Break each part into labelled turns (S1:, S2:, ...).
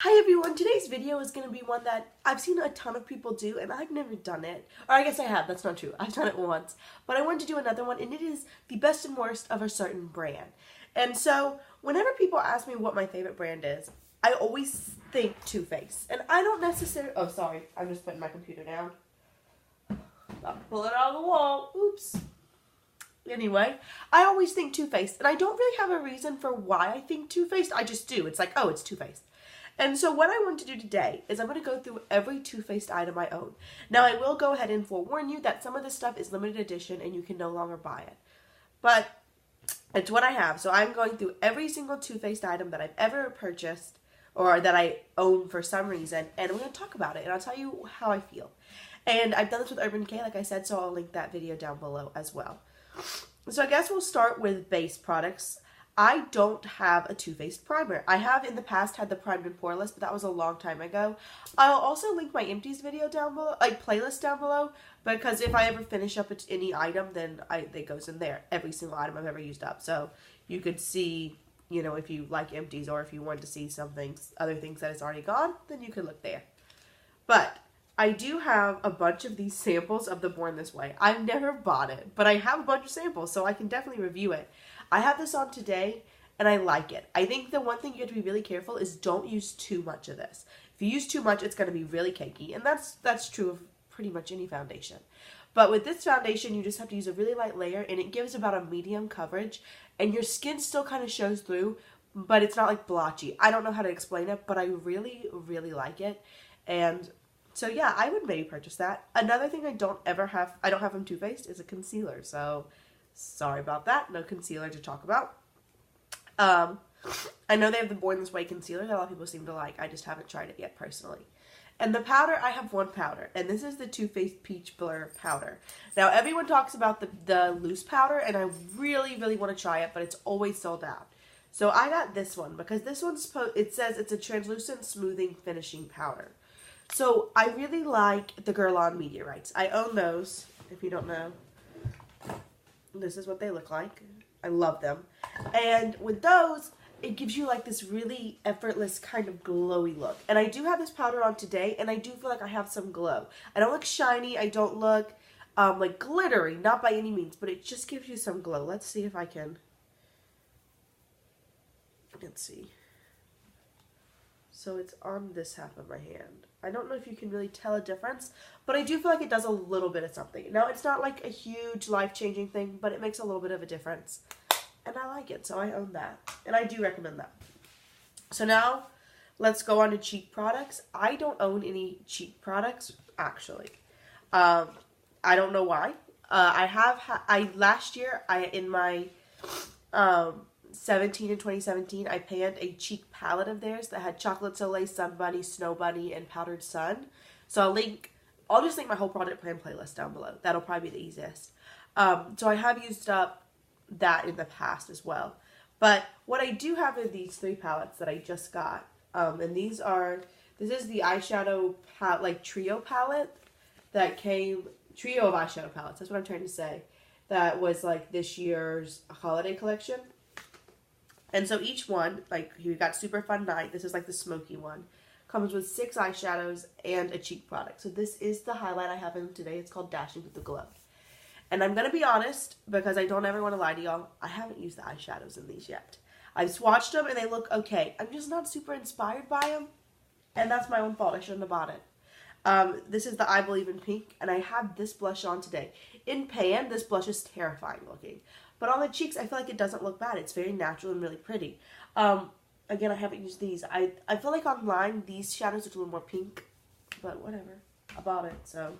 S1: Hi everyone, today's video is going to be one that I've seen a ton of people do and I've never done it. Or I guess I have, that's not true. I've done it once. But I wanted to do another one and it is the best and worst of a certain brand. And so whenever people ask me what my favorite brand is, I always think Too Faced. And I don't necessarily, oh sorry, I'm just putting my computer down. I'll pull it out of the wall, oops. Anyway, I always think Too Faced and I don't really have a reason for why I think Too Faced. I just do. It's like, oh, it's Too Faced. And so what I want to do today is I'm going to go through every Too Faced item I own. Now I will go ahead and forewarn you that some of this stuff is limited edition and you can no longer buy it. But it's what I have. So I'm going through every single Too Faced item that I've ever purchased or that I own for some reason. And we're going to talk about it and I'll tell you how I feel. And I've done this with Urban Decay, like I said, so I'll link that video down below as well. So I guess we'll start with base products. I don't have a Too Faced primer. I have in the past had the primed and poreless, but that was a long time ago. I'll also link my empties video down below, like playlist down below, because if I ever finish up any item, then it goes in there. Every single item I've ever used up. So you could see, you know, if you like empties or if you want to see some things, other things that is already gone, then you could look there. But I do have a bunch of these samples of the Born This Way. I've never bought it, but I have a bunch of samples, so I can definitely review it. I have this on today, and I like it. I think the one thing you have to be really careful is don't use too much of this. If you use too much, it's going to be really cakey, and that's true of pretty much any foundation. But with this foundation, you just have to use a really light layer, and it gives about a medium coverage, and your skin still kind of shows through, but it's not like blotchy. I don't know how to explain it, but I really, really like it, and so yeah, I would maybe purchase that. Another thing I don't have from Too Faced is a concealer, so sorry about that. No concealer to talk about. I know they have the Born This Way concealer that a lot of people seem to like. I just haven't tried it yet personally. And the powder, I have one powder, and this is the Too Faced Peach Blur powder. Now, everyone talks about the loose powder, and I really, really want to try it, but it's always sold out. So I got this one, because this one's, it says it's a translucent smoothing finishing powder. So I really like the Guerlain Meteorites. I own those, if you don't know. This is what they look like. I love them. And with those, it gives you like this really effortless kind of glowy look. And I do have this powder on today, and I do feel like I have some glow. I don't look shiny. I don't look like glittery, not by any means, but it just gives you some glow. Let's see if I can. Let's see. So it's on this half of my hand. I don't know if you can really tell a difference, but I do feel like it does a little bit of something. Now, it's not like a huge life-changing thing, but it makes a little bit of a difference. And I like it, so I own that. And I do recommend that. So now, let's go on to cheek products. I don't own any cheek products, actually. I don't know why. Last year, in my 2017, I panned a cheek palette of theirs that had Chocolate Soleil, Sun Bunny, Snow Bunny, and Powdered Sun. So I'll just link my whole product plan playlist down below. That'll probably be the easiest. So I have used up that in the past as well. But what I do have are these three palettes that I just got. And this is the eyeshadow palette, like trio palette that came, trio of eyeshadow palettes, that's what I'm trying to say. That was like this year's holiday collection. And so each one, like you got Super Fun Night, this is like the smoky one, comes with 6 eyeshadows and a cheek product. So this is the highlight I have in today. It's called Dashing with the Glow. And I'm going to be honest, because I don't ever want to lie to y'all, I haven't used the eyeshadows in these yet. I've swatched them and they look okay. I'm just not super inspired by them. And that's my own fault. I shouldn't have bought it. This is the I Believe in Pink, and I have this blush on today. In pan, this blush is terrifying looking. But on the cheeks, I feel like it doesn't look bad. It's very natural and really pretty. Again, I haven't used these. I feel like online, these shadows look a little more pink. But whatever. I bought it, so.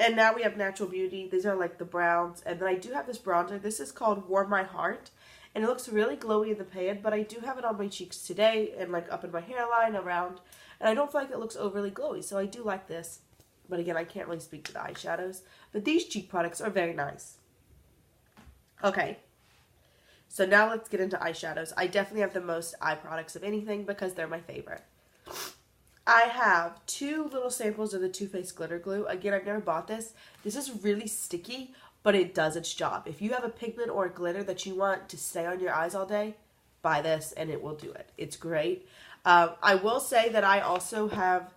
S1: And now we have Natural Beauty. These are like the browns. And then I do have this bronzer. This is called Warm My Heart. And it looks really glowy in the pan. But I do have it on my cheeks today. And like up in my hairline, around. And I don't feel like it looks overly glowy. So I do like this. But again, I can't really speak to the eyeshadows. But these cheek products are very nice. Okay, so now let's get into eyeshadows. I definitely have the most eye products of anything because they're my favorite. I have 2 little samples of the Too Faced Glitter Glue. Again, I've never bought this. This is really sticky, but it does its job. If you have a pigment or a glitter that you want to stay on your eyes all day, buy this and it will do it. It's great. I will say that I also have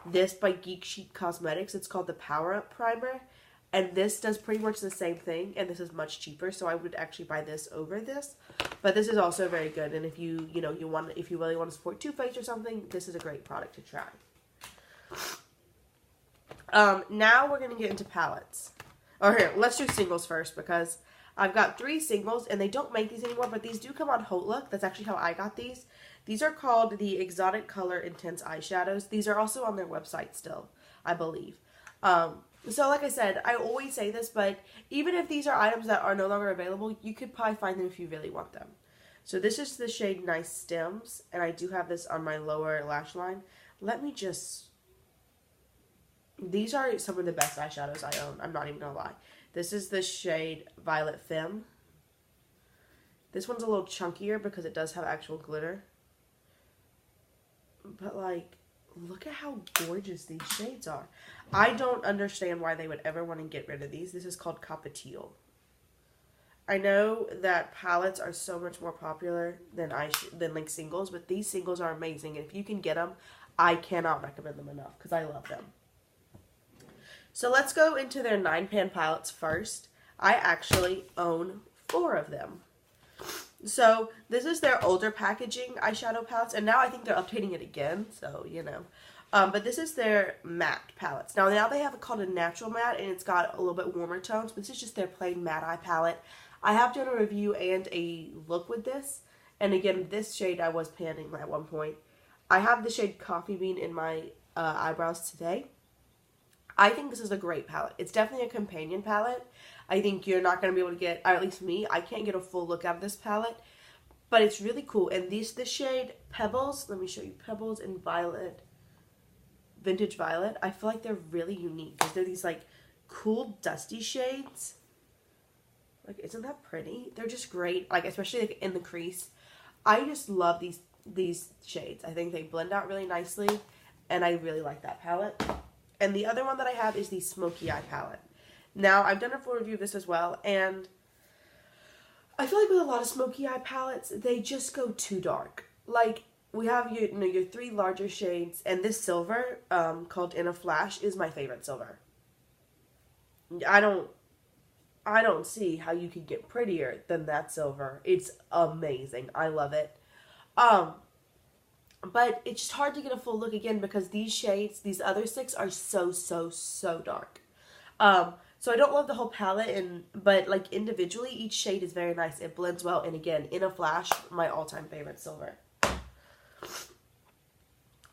S1: this by Geek Chic Cosmetics. It's called the Power Up Primer. And this does pretty much the same thing. And this is much cheaper. So I would actually buy this over this. But this is also very good. And if you really want to support Too Faced or something, this is a great product to try. Now we're going to get into palettes. Or here, let's do singles first because I've got 3 singles and they don't make these anymore, but these do come on Haute Look. That's actually how I got these. These are called the Exotic Color Intense Eyeshadows. These are also on their website still, I believe. So like I said, I always say this, but even if these are items that are no longer available, you could probably find them if you really want them. So this is the shade Nice Stems, and I do have this on my lower lash line. Let me just... These are some of the best eyeshadows I own. I'm not even gonna lie. This is the shade Violet Femme. This one's a little chunkier because it does have actual glitter. But like, look at how gorgeous these shades are. I don't understand why they would ever want to get rid of these. This is called Teal. I know that palettes are so much more popular than like singles, but these singles are amazing. And if you can get them, I cannot recommend them enough because I love them. So let's go into their 9-pan palettes first. I actually own 4 of them. So this is their older packaging eyeshadow palettes, and now I think they're updating it again, so you know. But this is their matte palettes. Now they have it called a natural matte, and it's got a little bit warmer tones, but this is just their plain matte eye palette. I have done a review and a look with this, and again, this shade I was panning at one point. I have the shade Coffee Bean in my eyebrows today. I think this is a great palette. It's definitely a companion palette. I think you're not going to be able to get, or at least me, I can't get a full look out of this palette. But it's really cool. And this shade Pebbles, let me show you, Pebbles and Violet, Vintage Violet. I feel like they're really unique because they're these like cool dusty shades. Like, isn't that pretty? They're just great, like especially like in the crease. I just love these shades. I think they blend out really nicely, and I really like that palette. And the other one that I have is the Smokey Eye Palette. Now, I've done a full review of this as well, and I feel like with a lot of Smokey Eye palettes, they just go too dark. Like, we have your 3 larger shades, and this silver, called In a Flash, is my favorite silver. I don't see how you could get prettier than that silver. It's amazing. I love it. But it's just hard to get a full look again because these shades, these other 6 are so dark. So I don't love the whole palette, but like individually, each shade is very nice. It blends well, and again, In a Flash, my all-time favorite silver.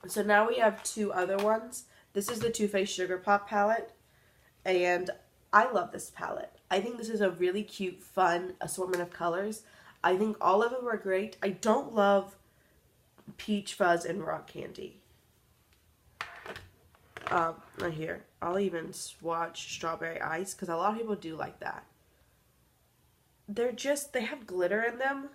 S1: So now we have 2 other ones. This is the Too Faced Sugar Pop palette, and I love this palette. I think this is a really cute, fun assortment of colors. I think all of them are great. I don't love Peach Fuzz and Rock Candy. Right here. I'll even swatch Strawberry Ice because a lot of people do like that. They have glitter in them,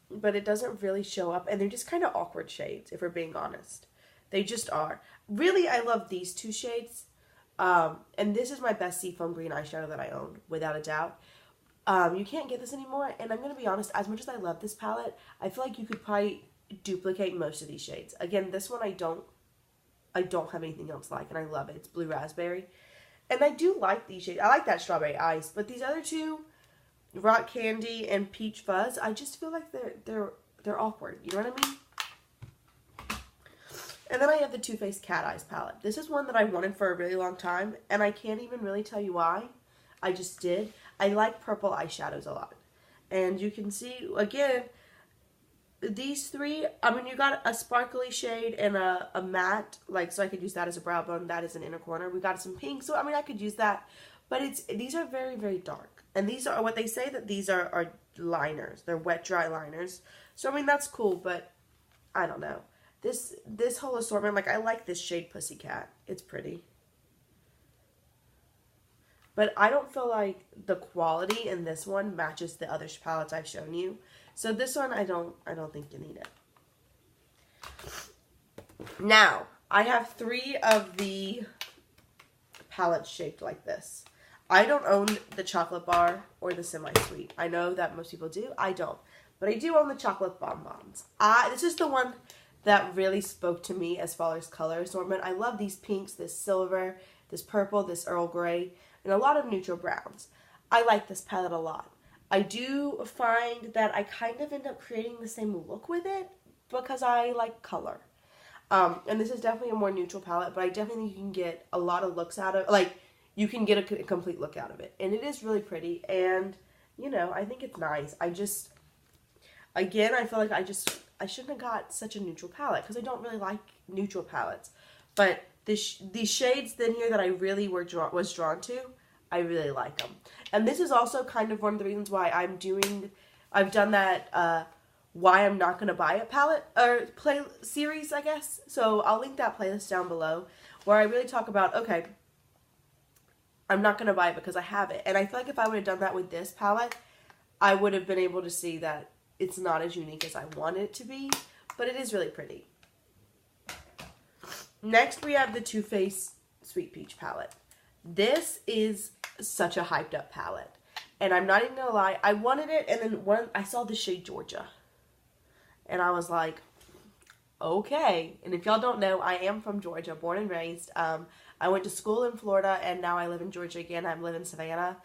S1: but it doesn't really show up, and they're just kind of awkward shades, if we're being honest. They just are. Really, I love these 2 shades, and this is my best Seafoam Green eyeshadow that I own, without a doubt. You can't get this anymore, and I'm going to be honest, as much as I love this palette, I feel like you could probably duplicate most of these shades. Again, this one I don't have anything else like, and I love it. It's Blue Raspberry. And I do like these shades. I like that Strawberry Ice, but these other 2, Rock Candy and Peach Fuzz, I just feel like they're awkward. You know what I mean? And then I have the Too Faced Cat Eyes palette. This is one that I wanted for a really long time, and I can't even really tell you why. I just did. I like purple eyeshadows a lot. And you can see, again, these 3, I mean, you got a sparkly shade and a matte, like, so I could use that as a brow bone, that is an inner corner. We got some pink, so, I mean, I could use that. But these are very, very dark. And these are, what they say that these are liners. They're wet, dry liners. So, I mean, that's cool, but I don't know. This whole assortment, like, I like this shade Pussycat. It's pretty. But I don't feel like the quality in this one matches the other palettes I've shown you. So this one, I don't think you need it. Now, I have 3 of the palettes shaped like this. I don't own the chocolate bar or the semi-sweet. I know that most people do. I don't. But I do own the chocolate bonbons. This is the one that really spoke to me as far as color assortment. I love these pinks, this silver, this purple, this Earl Grey, and a lot of neutral browns. I like this palette a lot. I do find that I kind of end up creating the same look with it because I like color. And this is definitely a more neutral palette, but I definitely think you can get a lot of looks out of it. Like, you can get a complete look out of it. And it is really pretty, and, you know, I think it's nice. Again, I feel like I shouldn't have got such a neutral palette because I don't really like neutral palettes. But these shades in here that I really was drawn to, I really like them. And this is also kind of one of the reasons why I've done that, why I'm not going to buy a palette, or play series, I guess. So I'll link that playlist down below where I really talk about, okay, I'm not going to buy it because I have it. And I feel like if I would have done that with this palette, I would have been able to see that it's not as unique as I want it to be, but it is really pretty. Next, we have the Too Faced Sweet Peach palette. This is such a hyped up palette. And I'm not even going to lie, I wanted it, and then I saw the shade Georgia. And I was like, okay. And if y'all don't know, I am from Georgia, born and raised. I went to school in Florida, and now I live in Georgia again. I live in Savannah,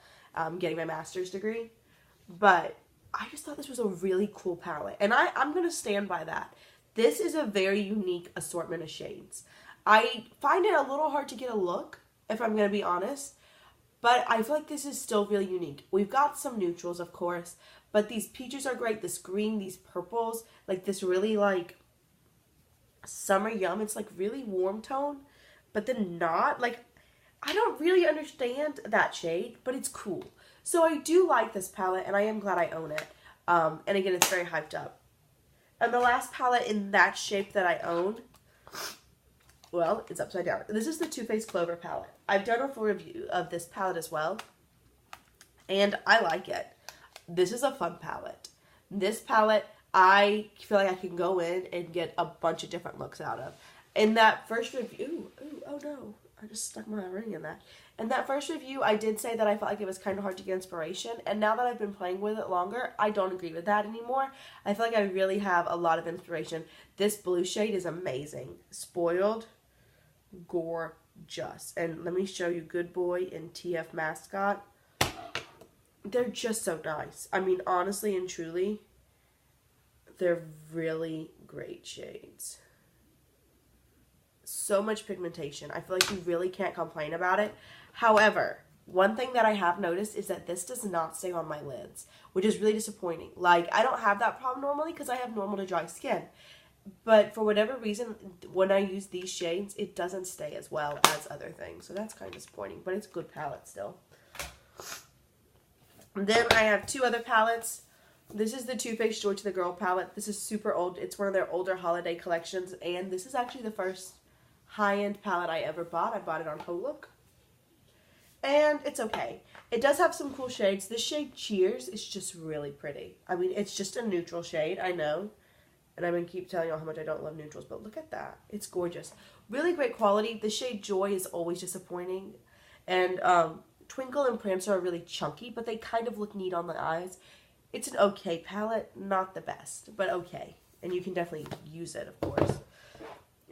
S1: getting my master's degree. But I just thought this was a really cool palette. And I'm going to stand by that. This is a very unique assortment of shades. I find it a little hard to get a look, if I'm going to be honest. But I feel like this is still really unique. We've got some neutrals, of course. But these peaches are great. This green, these purples. Like this really like summer yum. It's like really warm tone. But then not. Like, I don't really understand that shade. But it's cool. So I do like this palette. And I am glad I own it. And again, it's very hyped up. And the last palette in that shape that I own, well, it's upside down. This is the Too Faced Clover Palette. I've done a full review of this palette as well. And I like it. This is a fun palette. This palette, I feel like I can go in and get a bunch of different looks out of. In that first review, oh no, I just stuck my ring in that. In that first review, I did say that I felt like it was kind of hard to get inspiration. And now that I've been playing with it longer, I don't agree with that anymore. I feel like I really have a lot of inspiration. This blue shade is amazing. Spoiled. Gorgeous. And let me show you Good Boy and TF Mascot. They're just so nice. I mean, honestly and truly, they're really great shades. So much pigmentation. I feel like you really can't complain about it. However, one thing that I have noticed is that this does not stay on my lids, which is really disappointing. Like, I don't have that problem normally because I have normal to dry skin. But for whatever reason, when I use these shades, it doesn't stay as well as other things. So that's kind of disappointing, but it's a good palette still. Then I have two other palettes. This is the Too Faced Joy to the Girl palette. This is super old. It's one of their older holiday collections. And this is actually the first high-end palette I ever bought. I bought it on HoLook. And it's okay. It does have some cool shades. This shade Cheers is just really pretty. I mean, it's just a neutral shade, I know. And I'm going to keep telling y'all how much I don't love neutrals, but look at that. It's gorgeous. Really great quality. The shade Joy is always disappointing. And Twinkle and Prancer are really chunky, but they kind of look neat on the eyes. It's an okay palette. Not the best, but okay. And you can definitely use it, of course.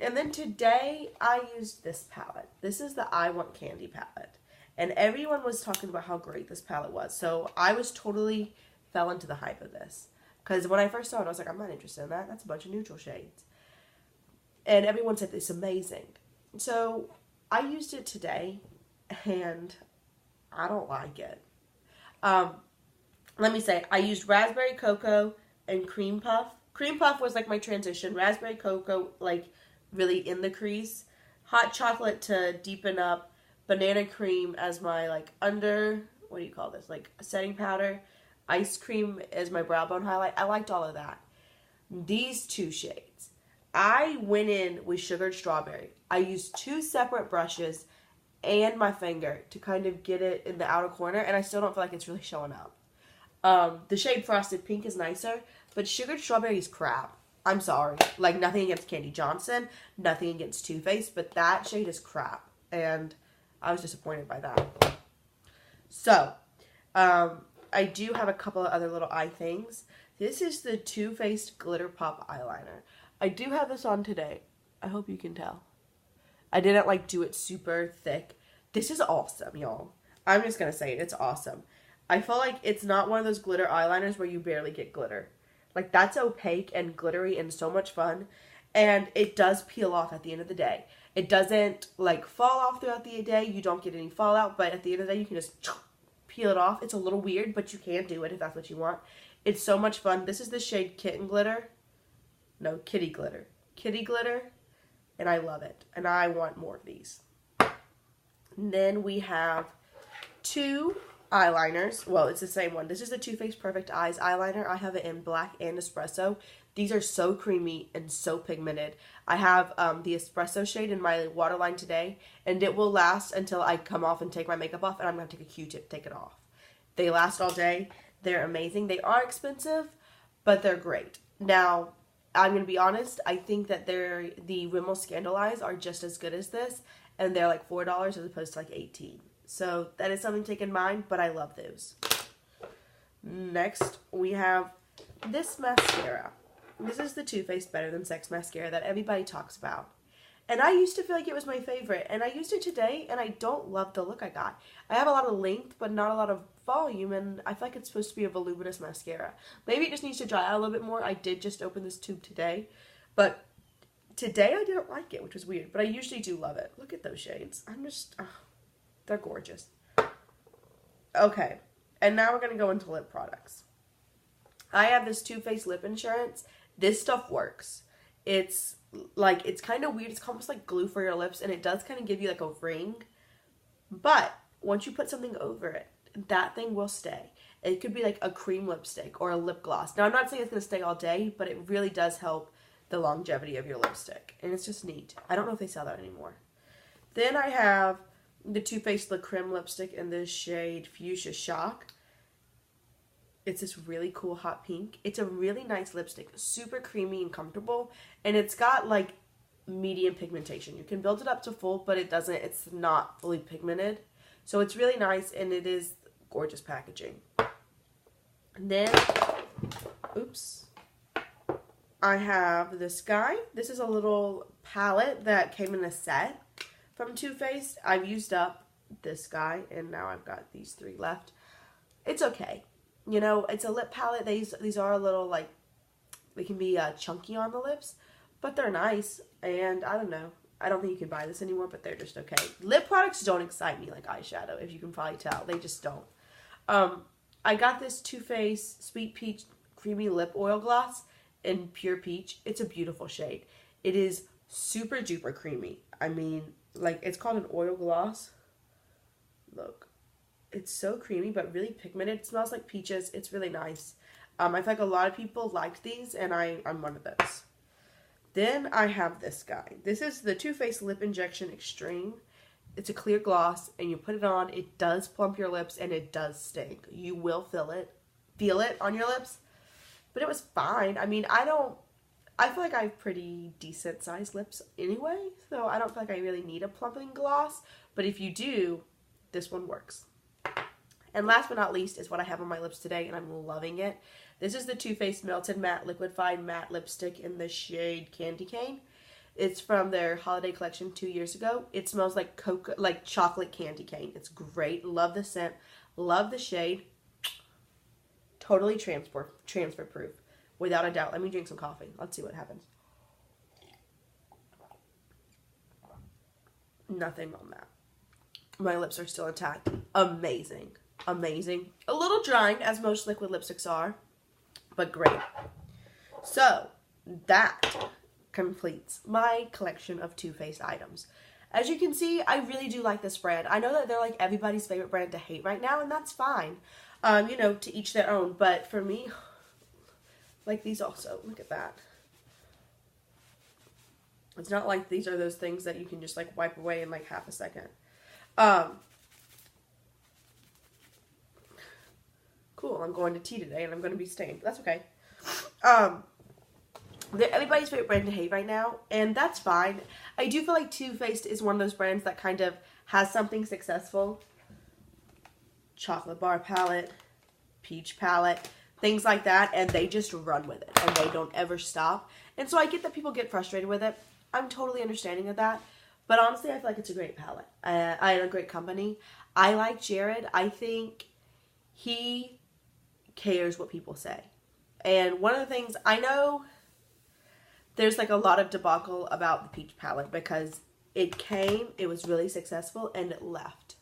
S1: And then today, I used this palette. This is the I Want Candy palette. And everyone was talking about how great this palette was. So I was totally fell into the hype of this. Because when I first saw it, I was like, I'm not interested in that. That's a bunch of neutral shades. And everyone said it's amazing. So I used it today, and I don't like it. Let me say, I used Raspberry Cocoa and Cream Puff. Cream Puff was like my transition. Raspberry Cocoa, like, really in the crease. Hot chocolate to deepen up. Banana cream as my, like, what do you call this? Like, a setting powder. Ice cream as my brow bone highlight. I liked all of that. These two shades. I went in with Sugared Strawberry. I used two separate brushes and my finger to kind of get it in the outer corner, and I still don't feel like it's really showing up. The shade Frosted Pink is nicer, but Sugared Strawberry is crap. I'm sorry. Like, nothing against Candy Johnson, nothing against Too Faced, but that shade is crap, and I was disappointed by that. So, I do have a couple of other little eye things. This is the Too Faced Glitter Pop Eyeliner. I do have this on today. I hope you can tell. I didn't like do it super thick. This is awesome, y'all. I'm just gonna say it. It's awesome. I feel like it's not one of those glitter eyeliners where you barely get glitter. Like, that's opaque and glittery and so much fun. And it does peel off at the end of the day. It doesn't, like, fall off throughout the day. You don't get any fallout. But at the end of the day, you can just peel it off. It's a little weird, but you can do it if that's what you want. It's so much fun. This is the shade Kitten Glitter. No, Kitty Glitter. Kitty Glitter. And I love it. And I want more of these. And then we have two eyeliners. Well, it's the same one. This is the Too Faced Perfect Eyes eyeliner. I have it in black and espresso. These are so creamy and so pigmented. I have the espresso shade in my waterline today, and it will last until I come off and take my makeup off, and I'm going to take a Q-tip to take it off. They last all day. They're amazing. They are expensive, but they're great. Now, I'm going to be honest. I think that the Rimmel Scandal Eyes are just as good as this, and they're like $4 as opposed to like $18. So that is something to take in mind, but I love those. Next, we have this mascara. This is the Too Faced Better Than Sex Mascara that everybody talks about. And I used to feel like it was my favorite, and I used it today, and I don't love the look I got. I have a lot of length, but not a lot of volume, and I feel like it's supposed to be a voluminous mascara. Maybe it just needs to dry out a little bit more. I did just open this tube today, but today I didn't like it, which was weird, but I usually do love it. Look at those shades. They're gorgeous. Okay, and now we're going to go into lip products. I have this Too Faced Lip Inusrance. This stuff works. It's kind of weird. It's almost like glue for your lips, and it does kind of give you like a ring. But once you put something over it, that thing will stay. It could be like a cream lipstick or a lip gloss. Now, I'm not saying it's going to stay all day, but it really does help the longevity of your lipstick. And it's just neat. I don't know if they sell that anymore. Then I have the Too Faced Le Crème lipstick in this shade Fuchsia Shock. It's this really cool hot pink. It's a really nice lipstick. Super creamy and comfortable. And it's got like medium pigmentation. You can build it up to full, but it's not fully pigmented. So it's really nice, and it is gorgeous packaging. And then, oops, I have this guy. This is a little palette that came in a set from Too Faced. I've used up this guy, and now I've got these three left. It's okay. You know, it's a lip palette. These are a little, like, they can be chunky on the lips, but they're nice. And I don't know. I don't think you can buy this anymore, but they're just okay. Lip products don't excite me like eyeshadow, if you can probably tell. They just don't. I got this Too Faced Sweet Peach Creamy Lip Oil Gloss in Pure Peach. It's a beautiful shade. It is super duper creamy. I mean, like, it's called an oil gloss. Look. It's so creamy, but really pigmented. It smells like peaches. It's really nice. I feel like a lot of people liked these, and I'm one of those. Then I have this guy. This is the Too Faced Lip Injection Extreme. It's a clear gloss, and you put it on. It does plump your lips, and it does stink. You will feel it on your lips, but it was fine. I mean, I feel like I have pretty decent sized lips anyway, so I don't feel like I really need a plumping gloss, but if you do, this one works. And last but not least is what I have on my lips today, and I'm loving it. This is the Too Faced Melted Matte Liquified Matte Lipstick in the shade Candy Cane. It's from their holiday collection 2 years ago. It smells like chocolate candy cane. It's great. Love the scent. Love the shade. Totally transfer proof. Without a doubt. Let me drink some coffee. Let's see what happens. Nothing on that. My lips are still intact. Amazing. Amazing. A little drying, as most liquid lipsticks are, but great. So, that completes my collection of Too Faced items. As you can see, I really do like this brand. I know that they're like everybody's favorite brand to hate right now, and that's fine. You know, to each their own. But for me, like these also. Look at that. It's not like these are those things that you can just like wipe away in like half a second. Cool, I'm going to tea today and I'm going to be stained. That's okay. They're everybody's favorite brand to hate right now, and that's fine. I do feel like Too Faced is one of those brands that kind of has something successful. Chocolate bar palette, peach palette. things like that, and they just run with it, and they don't ever stop. And so I get that people get frustrated with it. I'm totally understanding of that. But honestly, I feel like it's a great palette. A great company. I like Jared. I think he cares what people say. And one of the things, I know there's like a lot of debacle about the peach palette because it came, it was really successful, and it left.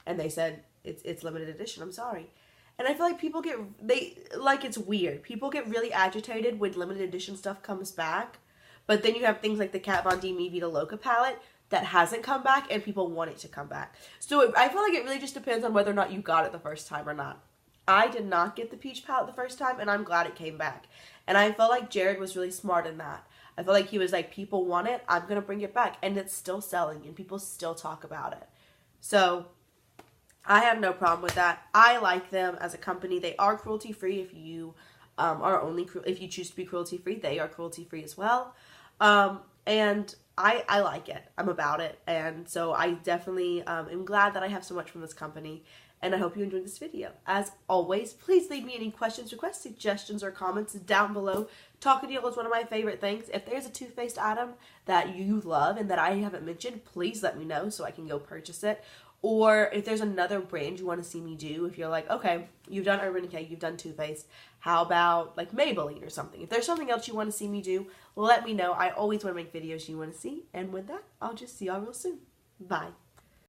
S1: And they said, it's limited edition, I'm sorry. And I feel like people get, it's weird. People get really agitated when limited edition stuff comes back. But then you have things like the Kat Von D Me Vita Loca palette that hasn't come back and people want it to come back. So I feel like it really just depends on whether or not you got it the first time or not. I did not get the peach palette the first time, and I'm glad it came back. And I felt like Jared was really smart in that. I felt like he was like, people want it, I'm going to bring it back. And it's still selling, and people still talk about it. So I have no problem with that. I like them as a company. They are cruelty-free if you if you choose to be cruelty-free. They are cruelty-free as well. And I like it. I'm about it. And so I definitely am glad that I have so much from this company. And I hope you enjoyed this video. As always, please leave me any questions, requests, suggestions, or comments down below. Talking to you is one of my favorite things. If there's a Too Faced item that you love and that I haven't mentioned, please let me know so I can go purchase it. Or if there's another brand you want to see me do, if you're like, okay, you've done Urban Decay, you've done Too Faced, how about like Maybelline or something? If there's something else you want to see me do, let me know. I always want to make videos you want to see. And with that, I'll just see y'all real soon. Bye.